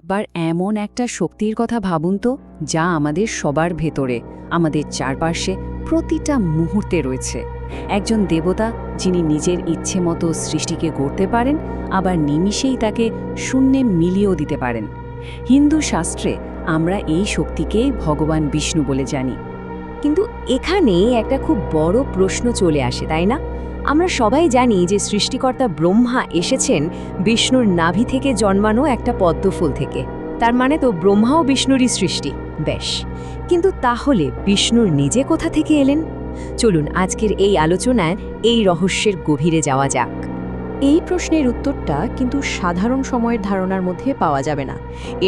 একবার এমন একটা শক্তির কথা ভাবুন তো, যা আমাদের সবার ভেতরে, আমাদের চারপাশে প্রতিটা মুহূর্তে রয়েছে। একজন দেবতা যিনি নিজের ইচ্ছে মতো সৃষ্টিকে গড়তে পারেন, আবার নিমিষেই তাকে শূন্যে মিলিয়েও দিতে পারেন। হিন্দু শাস্ত্রে আমরা এই শক্তিকে ভগবান বিষ্ণু বলে জানি। কিন্তু এখানে একটা খুব বড় প্রশ্ন চলে আসে, তাই না? আমরা সবাই জানি যে সৃষ্টিকর্তা ব্রহ্মা এসেছেন বিষ্ণুর নাভি থেকে জন্মানো একটা পদ্মফুল থেকে। তার মানে তো ব্রহ্মাও বিষ্ণুরই সৃষ্টি। বেশ, কিন্তু তাহলে বিষ্ণুর নিজে কোথা থেকে এলেন? চলুন আজকের এই আলোচনায় এই রহস্যের গভীরে যাওয়া যাক। এই প্রশ্নের উত্তরটা কিন্তু সাধারণ সময়ের ধারণার মধ্যে পাওয়া যাবে না।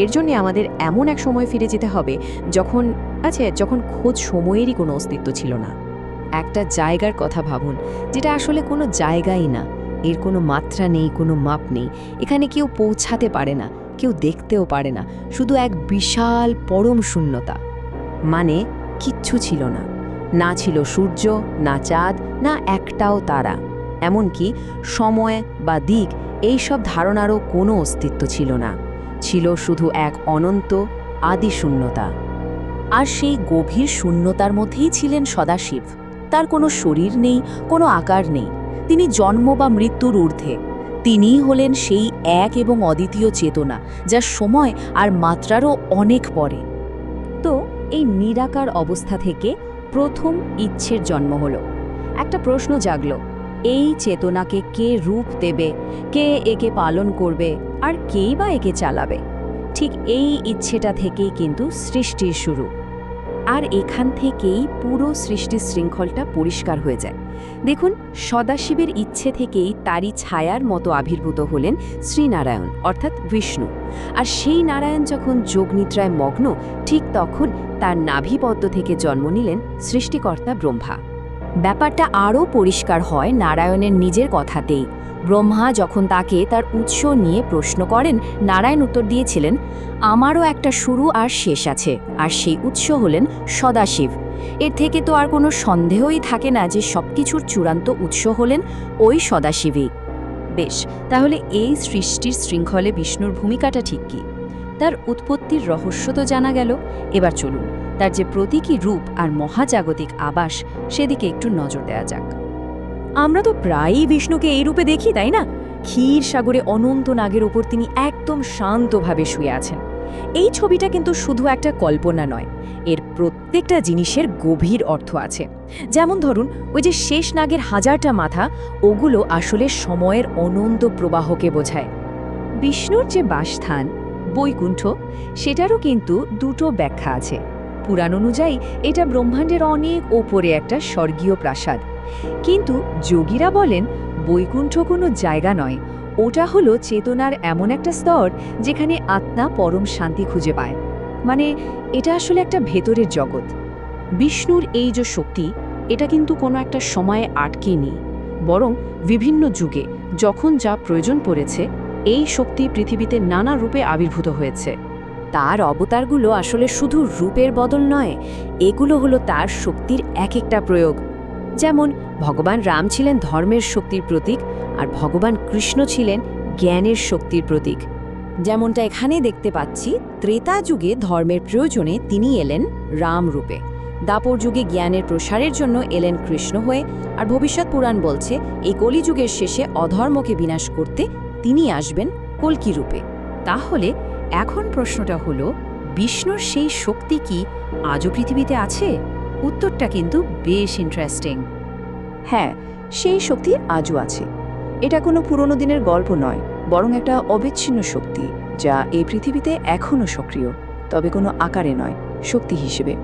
এর জন্য আমাদের এমন এক সময় ফিরে যেতে হবে যখন খোঁজ সময়েরই কোনো অস্তিত্ব ছিল না। একটা জায়গার কথা ভাবুন, যেটা আসলে কোনো জায়গাই না। এর কোনো মাত্রা নেই, কোনো মাপ নেই। এখানে কেউ পৌঁছাতে পারে না, কেউ দেখতেও পারে না। শুধু এক বিশাল পরম শূন্যতা। মানে কিচ্ছু ছিল না। না ছিল সূর্য, না চাঁদ, না একটাও তারা। এমনকি সময় বা দিক এইসব ধারণারও কোনো অস্তিত্ব ছিল না। ছিল শুধু এক অনন্ত আদি শূন্যতা। আর সেই গভীর শূন্যতার মধ্যেই ছিলেন সদাশিব। তার কোনো শরীর নেই, কোনো আকার নেই। তিনি জন্ম বা মৃত্যুর ঊর্ধ্বে। তিনিই হলেন সেই এক এবং অদ্বিতীয় চেতনা, যা সময় আর মাত্রারও অনেক পরে। তো এই নিরাকার অবস্থা থেকে প্রথম ইচ্ছের জন্ম হলো। একটা প্রশ্ন জাগলো, এই চেতনাকে কে রূপ দেবে, কে একে পালন করবে, আর কেই বা একে চালাবে? ঠিক এই ইচ্ছেটা থেকেই কিন্তু সৃষ্টির শুরু। আর এখান থেকেই পুরো সৃষ্টির শৃঙ্খলটা পরিষ্কার হয়ে যায়। দেখুন, সদাশিবের ইচ্ছে থেকেই তারই ছায়ার মতো আবির্ভূত হলেন শ্রীনারায়ণ, অর্থাৎ বিষ্ণু। আর সেই নারায়ণ যখন যোগনিদ্রায় মগ্ন, ঠিক তখন তার নাভিপদ্ম থেকে জন্ম নিলেন সৃষ্টিকর্তা ব্রহ্মা। ব্যাপারটা আরও পরিষ্কার হয় নারায়ণের নিজের কথাতেই। ব্রহ্মা যখন তাকে তার উৎস নিয়ে প্রশ্ন করেন, নারায়ণ উত্তর দিয়েছিলেন, আমারও একটা শুরু আর শেষ আছে, আর সেই উৎস হলেন সদাশিব। এর থেকে তো আর কোনো সন্দেহই থাকে না যে সবকিছুর চূড়ান্ত উৎস হলেন ওই সদাশিবই। বেশ, তাহলে এই সৃষ্টির শৃঙ্খলে বিষ্ণুর ভূমিকাটা ঠিক কি? তার উৎপত্তির রহস্য তো জানা গেল। এবার চলুন তার যে প্রতীকী রূপ আর মহাজাগতিক আবাস, সেদিকে একটু নজর দেওয়া যাক। আমরা তো প্রায়ই বিষ্ণুকে এই রূপে দেখি, তাই না? ক্ষীর সাগরে অনন্ত নাগের ওপর তিনি একদম শান্তভাবে শুয়ে আছেন। এই ছবিটা কিন্তু শুধু একটা কল্পনা নয়, এর প্রত্যেকটা জিনিসের গভীর অর্থ আছে। যেমন ধরুন, ওই যে শেষ নাগের হাজারটা মাথা, ওগুলো আসলে সময়ের অনন্ত প্রবাহকে বোঝায়। বিষ্ণুর যে বাসস্থান বৈকুণ্ঠ, সেটারও কিন্তু দুটো ব্যাখ্যা আছে। পুরাণ অনুযায়ী এটা ব্রহ্মাণ্ডের অনেক ওপরে একটা স্বর্গীয় প্রাসাদ। কিন্তু যোগীরা বলেন বৈকুণ্ঠ কোনো জায়গা নয়, ওটা হলো চেতনার এমন একটা স্তর যেখানে আত্মা পরম শান্তি খুঁজে পায়। মানে এটা আসলে একটা ভেতরের জগৎ। বিষ্ণুর এই যে শক্তি, এটা কিন্তু কোনো একটা সময়ে আটকে নেই, বরং বিভিন্ন যুগে যখন যা প্রয়োজন পড়েছে, এই শক্তি পৃথিবীতে নানা রূপে আবির্ভূত হয়েছে। তার অবতারগুলো আসলে শুধু রূপের বদল নয়, এগুলো হলো তার শক্তির এক একটা প্রয়োগ। যেমন ভগবান রাম ছিলেন ধর্মের শক্তির প্রতীক, আর ভগবান কৃষ্ণ ছিলেন জ্ঞানের শক্তির প্রতীক। যেমনটা এখানে দেখতে পাচ্ছি, ত্রেতা যুগে ধর্মের প্রয়োজনে তিনি এলেন রাম রূপে, দাপর যুগে জ্ঞানের প্রসারের জন্য এলেন কৃষ্ণ হয়ে, আর ভবিষ্যৎ পুরাণ বলছে এই কলিযুগের শেষে অধর্মকে বিনাশ করতে তিনি আসবেন কল্কি রূপে। তাহলে এখন প্রশ্নটা হলো, বিষ্ণুর সেই শক্তি কি আজও পৃথিবীতে আছে? উত্তরটা কিন্তু বেশ ইন্টারেস্টিং। হ্যাঁ, সেই শক্তি আজও আছে। এটা কোনো পুরনো দিনের গল্প নয়, বরং একটা অবিচ্ছিন্ন শক্তি, যা এই পৃথিবীতে এখনও সক্রিয়, তবে কোনো আকারে নয়, শক্তি হিসেবে।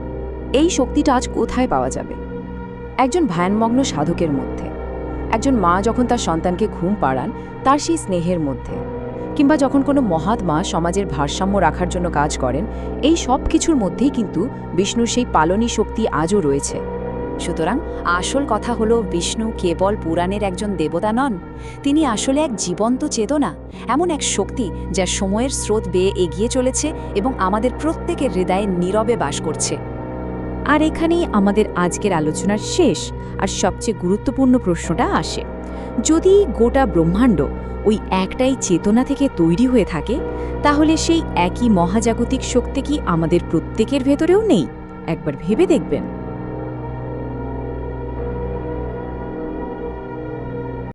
এই শক্তিটা আজ কোথায় পাওয়া যাবে? একজন ধ্যানমগ্ন সাধকের মধ্যে, একজন মা যখন তার সন্তানকে ঘুম পাড়ান তার সেই স্নেহের মধ্যে, কিংবা যখন কোনো মহাত্মা সমাজের ভারসাম্য রাখার জন্য কাজ করেন, এই সব কিছুর মধ্যেই কিন্তু বিষ্ণুর সেই পালনী শক্তি আজও রয়েছে। সুতরাং আসল কথা হলো, বিষ্ণু কেবল পুরাণের একজন দেবতা নন, তিনি আসলে এক জীবন্ত চেতনা, এমন এক শক্তি যা সময়ের স্রোত বেয়ে এগিয়ে চলেছে এবং আমাদের প্রত্যেকের হৃদয়ে নীরবে বাস করছে। আর এখানেই আমাদের আজকের আলোচনার শেষ আর সবচেয়ে গুরুত্বপূর্ণ প্রশ্নটা আসে। যদি গোটা ব্রহ্মাণ্ড ওই একটাই চেতনা থেকে তৈরি হয়ে থাকে, তাহলে সেই একই মহাজাগতিক শক্তি কি আমাদের প্রত্যেকের ভেতরেও নেই? একবার ভেবে দেখবেন।